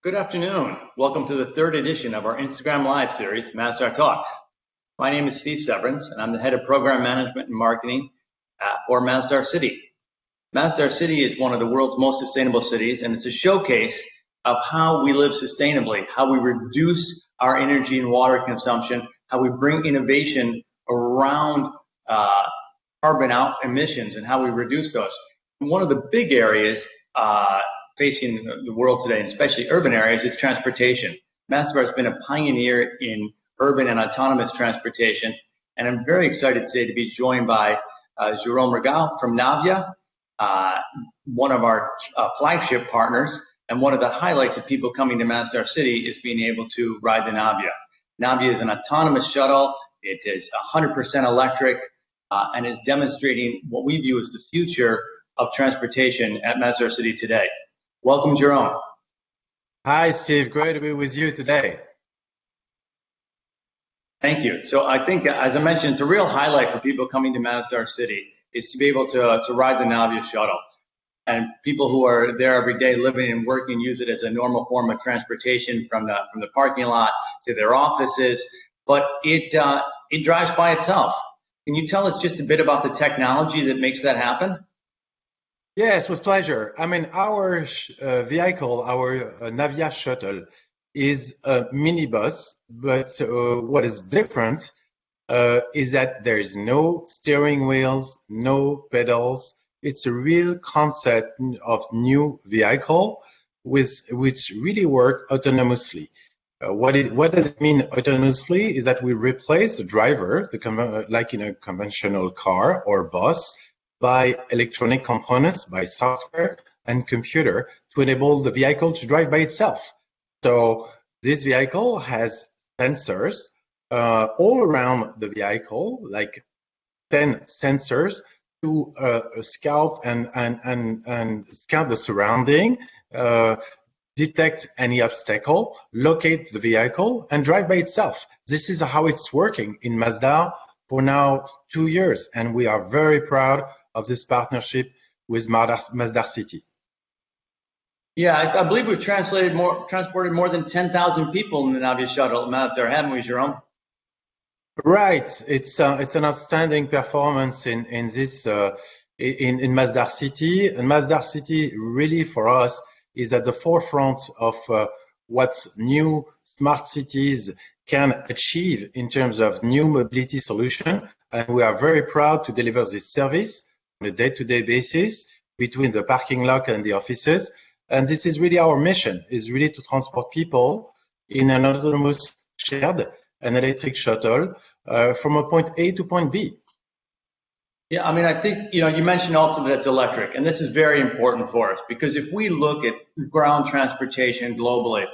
Good afternoon. Welcome to the third edition of our Instagram Live series, Masdar Talks. My name is Steve Severance, and I'm the head of program management and marketing for Masdar City. Masdar City is one of the world's most sustainable cities, and it's a showcase of how we live sustainably, how we reduce our energy and water consumption, how we bring innovation around carbon out emissions and how we reduce those. And one of the big areas facing the world today, and especially urban areas, is transportation. Masdar has been a pioneer in urban and autonomous transportation, and I'm very excited today to be joined by Jérôme Rigaud from Navya, one of our flagship partners, and one of the highlights of people coming to Masdar City is being able to ride the Navya. Navya is an autonomous shuttle. It is 100% electric and is demonstrating what we view as the future of transportation at Masdar City today. Welcome, Jérôme. Hi, Steve. Great to be with you today. Thank you. So I think, as I mentioned, it's a real highlight for people coming to Masdar City is to be able to ride the Navya shuttle. And people who are there every day living and working use it as a normal form of transportation from the parking lot to their offices. But it drives by itself. Can you tell us just a bit about the technology that makes that happen? Yes, with pleasure. I mean, our vehicle, our Navya shuttle, is a minibus, but what is different is that there is no steering wheels, no pedals. It's a real concept of new vehicle which really work autonomously. What does it mean autonomously is that we replace the driver, like in a conventional car or bus, by electronic components, by software and computer to enable the vehicle to drive by itself. So this vehicle has sensors all around the vehicle, like 10 sensors to scout and scout the surrounding, detect any obstacle, locate the vehicle, and drive by itself. This is how it's working in Masdar for now 2 years, and we are very proud of this partnership with Masdar City. Yeah, I believe we've transported more than 10,000 people in the Navya shuttle at Masdar, haven't we, Jérôme? Right. It's an outstanding performance in Masdar City, and Masdar City really for us is at the forefront of what new smart cities can achieve in terms of new mobility solution, and we are very proud to deliver this service on a day-to-day basis between the parking lot and the offices. And this is really our mission, is really to transport people in an autonomous shared and electric shuttle from a point A to point B. Yeah, I mean, I think, you mentioned also that it's electric, and this is very important for us because if we look at ground transportation globally,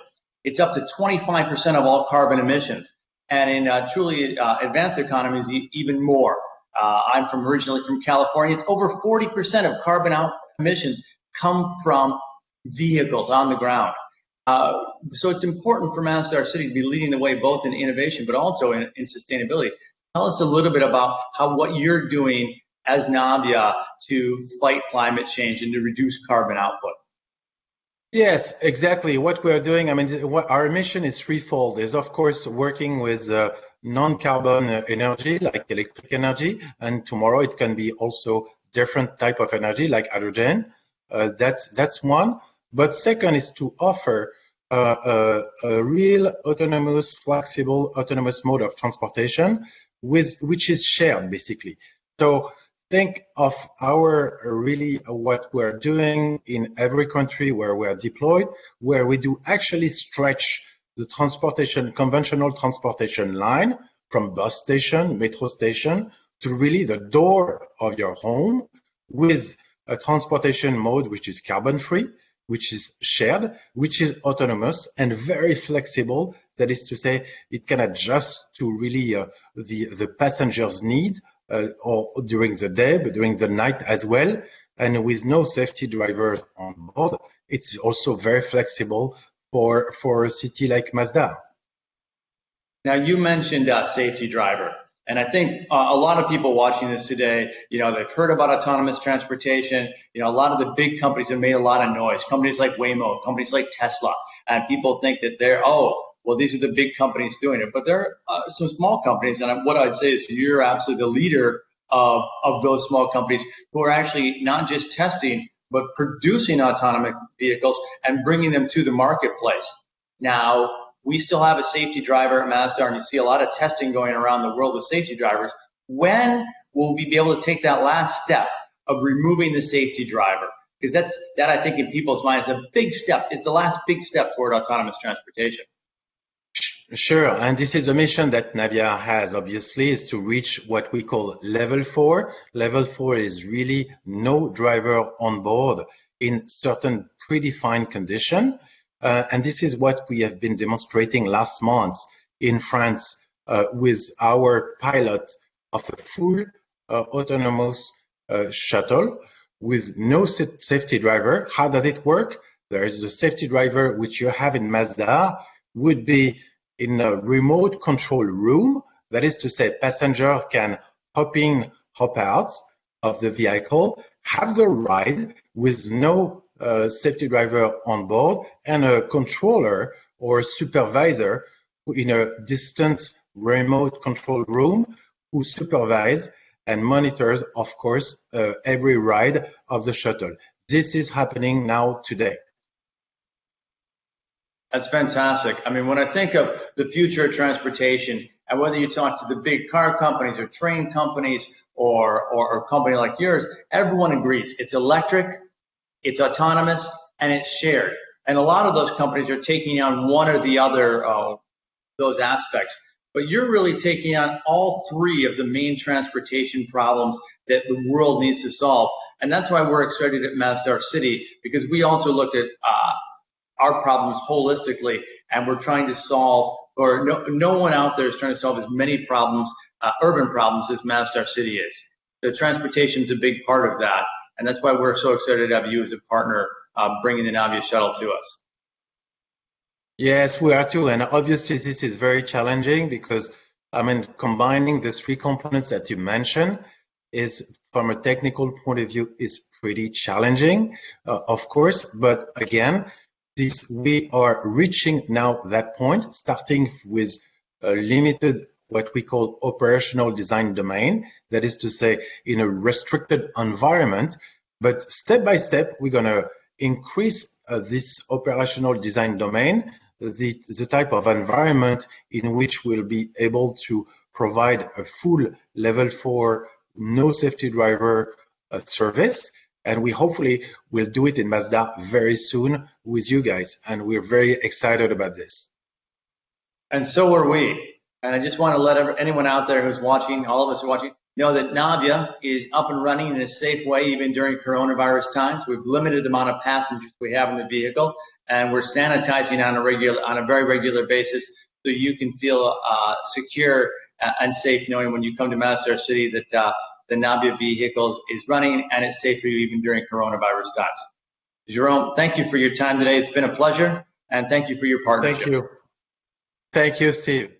it's up to 25% of all carbon emissions. And in truly advanced economies, even more. I'm originally from California. It's over 40% of carbon out emissions come from vehicles on the ground. So it's important for Masdar City to be leading the way both in innovation but also in sustainability. Tell us a little bit about what you're doing as Navya to fight climate change and to reduce carbon output. Yes, exactly. What we're doing, I mean, our mission is threefold. Is of course working with non-carbon energy like electric energy, and tomorrow it can be also different type of energy like hydrogen. That's one. But second is to offer a real autonomous, flexible, autonomous mode of transportation which is shared basically. So think of what we're doing in every country where we're deployed, where we do actually stretch the conventional transportation line from bus station, metro station, to really the door of your home with a transportation mode which is carbon free, which is shared, which is autonomous and very flexible. That is to say, it can adjust to really the passenger's need or during the day, but during the night as well. And with no safety drivers on board, it's also very flexible for a city like Masdar. Now, you mentioned safety driver. And I think a lot of people watching this today, they've heard about autonomous transportation. A lot of the big companies have made a lot of noise. Companies like Waymo, companies like Tesla. and people think that well, these are the big companies doing it, but there are some small companies, and what I'd say is you're absolutely the leader of those small companies who are actually not just testing, but producing autonomous vehicles and bringing them to the marketplace. Now, we still have a safety driver at Masdar, and you see a lot of testing going around the world with safety drivers. When will we be able to take that last step of removing the safety driver? Because that I think in people's minds is a big step. It's the last big step toward autonomous transportation. Sure, and this is a mission that Navya has, obviously, is to reach what we call level 4. Level 4 is really no driver on board in certain predefined condition. And this is what we have been demonstrating last month in France with our pilot of a full autonomous shuttle with no safety driver. How does it work? There is the safety driver, which you have in Masdar, would be in a remote control room. That is to say, passenger can hop in, hop out of the vehicle, have the ride with no safety driver on board, and a controller or supervisor in a distant remote control room who supervise and monitors, of course, every ride of the shuttle. This is happening now today. That's fantastic. I mean, when I think of the future of transportation, and whether you talk to the big car companies or train companies or a company like yours, everyone agrees it's electric, it's autonomous, and it's shared. And a lot of those companies are taking on one or the other those aspects. But you're really taking on all three of the main transportation problems that the world needs to solve. And that's why we're excited at Masdar City, because we also looked at our problems holistically, and we're trying to solve, or no one out there is trying to solve as many problems, urban problems, as Masdar City is. The transportation is a big part of that, and that's why we're so excited to have you as a partner bringing the Navya shuttle to us. Yes, we are too, and obviously this is very challenging because, I mean, combining the three components that you mentioned is, from a technical point of view, is pretty challenging, of course, but again, we are reaching now that point, starting with a limited, what we call operational design domain, that is to say, in a restricted environment, but step by step, we're going to increase this operational design domain, the type of environment in which we'll be able to provide a full level 4, no safety driver service. And we hopefully will do it in Masdar very soon with you guys. And we're very excited about this. And so are we. And I just want to let anyone out there who's watching, all of us are watching, know that Navya is up and running in a safe way, even during coronavirus times. We've limited the amount of passengers we have in the vehicle, and we're sanitizing on a very regular basis, so you can feel secure and safe knowing when you come to Masdar City that the Navya vehicles is running and it's safe for you even during coronavirus times. Jérôme, thank you for your time today. It's been a pleasure, and thank you for your partnership. Thank you. Thank you, Steve.